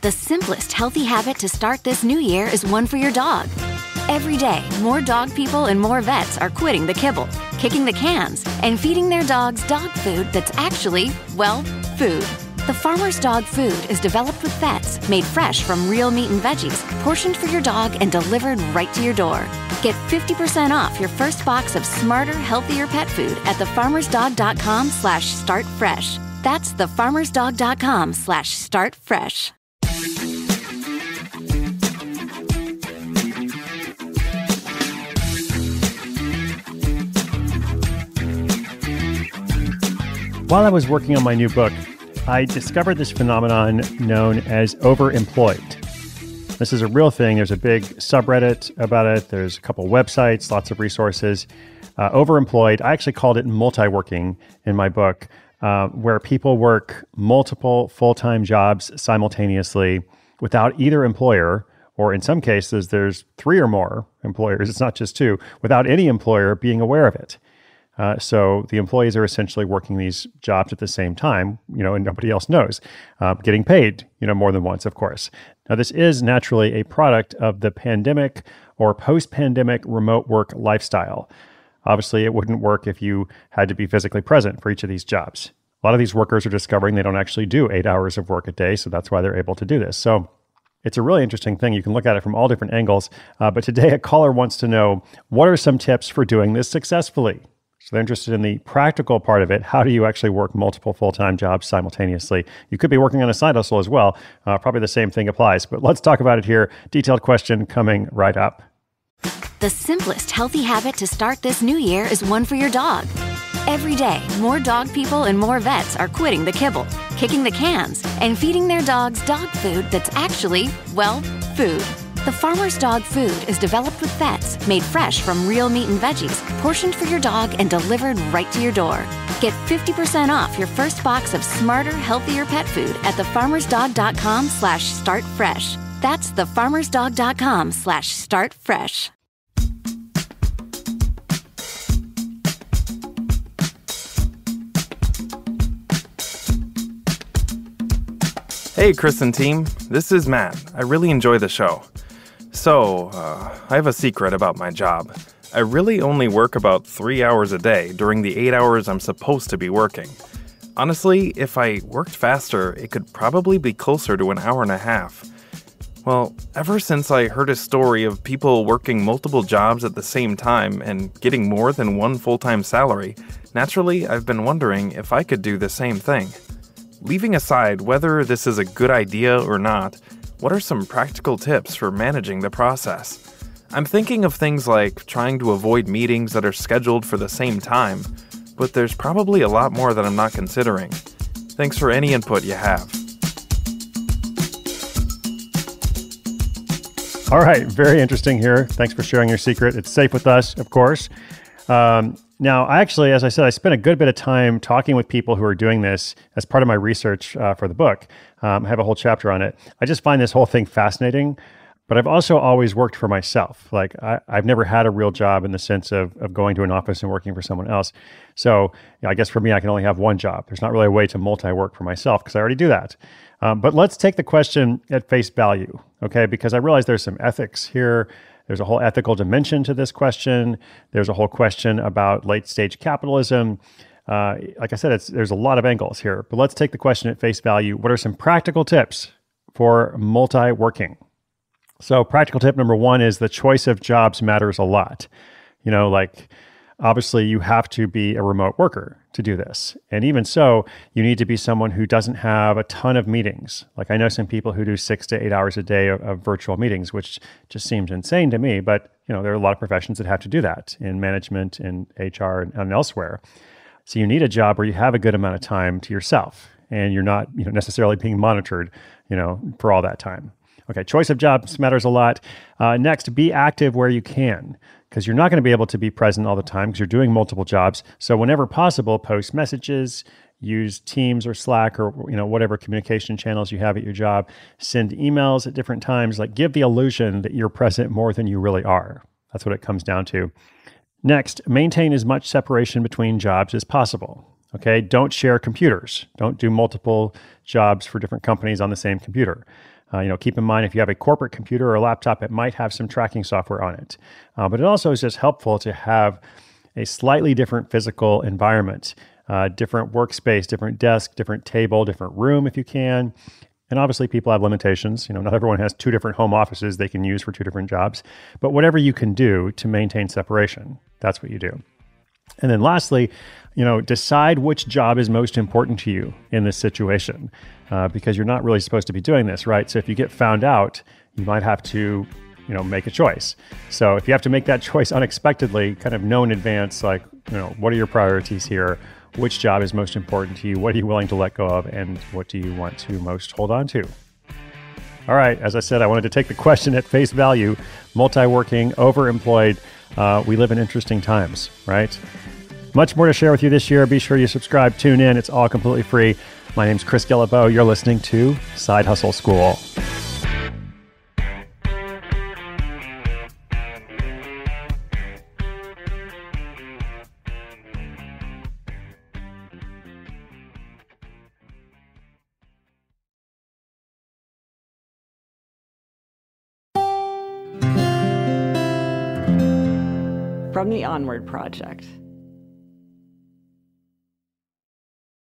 The simplest healthy habit to start this new year is one for your dog. Every day, more dog people and more vets are quitting the kibble, kicking the cans, and feeding their dogs dog food that's actually, well, food. The Farmer's Dog food is developed with vets, made fresh from real meat and veggies, portioned for your dog and delivered right to your door. Get 50% off your first box of smarter, healthier pet food at thefarmersdog.com/startfresh. That's thefarmersdog.com/startfresh. While I was working on my new book, I discovered this phenomenon known as overemployed. This is a real thing. There's a big subreddit about it. There's a couple websites, lots of resources. Overemployed, I actually called it multiworking in my book, where people work multiple full-time jobs simultaneously without either employer, or in some cases, there's 3 or more employers, it's not just 2, without any employer being aware of it. So the employees are essentially working these jobs at the same time, and nobody else knows, getting paid, more than once, of course. Now, this is naturally a product of the pandemic or post-pandemic remote work lifestyle. Obviously, it wouldn't work if you had to be physically present for each of these jobs. A lot of these workers are discovering they don't actually do 8 hours of work a day, so that's why they're able to do this. So it's a really interesting thing. You can look at it from all different angles. But today, a caller wants to know, what are some tips for doing this successfully? So they're interested in the practical part of it. How do you actually work multiple full-time jobs simultaneously? You could be working on a side hustle as well. Probably the same thing applies. But let's talk about it here. Detailed question coming right up. The simplest healthy habit to start this new year is one for your dog. Every day, more dog people and more vets are quitting the kibble, kicking the cans, and feeding their dogs dog food that's actually, well, food. The Farmer's Dog food is developed with vets, made fresh from real meat and veggies, portioned for your dog and delivered right to your door. Get 50% off your first box of smarter, healthier pet food at thefarmersdog.com/startfresh. That's thefarmersdog.com/startfresh. Hey, Chris and team. This is Matt. I really enjoy the show. So, I have a secret about my job. I really only work about 3 hours a day during the 8 hours I'm supposed to be working. Honestly, if I worked faster, it could probably be closer to an hour and a half. Well, ever since I heard a story of people working multiple jobs at the same time and getting more than one full-time salary, naturally, I've been wondering if I could do the same thing. Leaving aside whether this is a good idea or not, what are some practical tips for managing the process? I'm thinking of things like trying to avoid meetings that are scheduled for the same time, but there's probably a lot more that I'm not considering. Thanks for any input you have. All right, very interesting here. Thanks for sharing your secret. It's safe with us, of course. Now, I actually, as I said, I spent a good bit of time talking with people who are doing this as part of my research for the book. I have a whole chapter on it. I just find this whole thing fascinating, but I've also always worked for myself. Like I've never had a real job in the sense of going to an office and working for someone else. So I guess for me, I can only have one job. There's not really a way to multi-work for myself because I already do that. But let's take the question at face value, okay? Because I realize there's some ethics here. There's a whole ethical dimension to this question. There's a whole question about late-stage capitalism. Like I said, there's a lot of angles here. But let's take the question at face value. What are some practical tips for multi-working? So practical tip number 1 is the choice of jobs matters a lot. Obviously, you have to be a remote worker to do this. And even so, you need to be someone who doesn't have a ton of meetings. Like I know some people who do 6 to 8 hours a day of virtual meetings, which just seems insane to me. But there are a lot of professions that have to do that in management, in HR, and elsewhere. So you need a job where you have a good amount of time to yourself and you're not necessarily being monitored for all that time. Okay, choice of jobs matters a lot. Next, be active where you can, because you're not going to be able to be present all the time because you're doing multiple jobs. So whenever possible, post messages, use Teams or Slack or whatever communication channels you have at your job. Send emails at different times. Like give the illusion that you're present more than you really are. That's what it comes down to. Next, maintain as much separation between jobs as possible. Okay, don't share computers. Don't do multiple jobs for different companies on the same computer. Keep in mind if you have a corporate computer or a laptop, it might have some tracking software on it. But it also is just helpful to have a slightly different physical environment, different workspace, different desk, different table, different room if you can. And obviously people have limitations. Not everyone has 2 different home offices they can use for 2 different jobs. But whatever you can do to maintain separation, that's what you do. And then lastly, decide which job is most important to you in this situation, because you're not really supposed to be doing this, right? So if you get found out, you might have to, make a choice. So if you have to make that choice unexpectedly, kind of know in advance, like, what are your priorities here? Which job is most important to you? What are you willing to let go of? And what do you want to most hold on to? All right. As I said, I wanted to take the question at face value. Multiworking, overemployed. We live in interesting times, right? Much more to share with you this year. Be sure you subscribe, tune in. It's all completely free. My name's Chris Guillebeau. You're listening to Side Hustle School. From the Onward Project.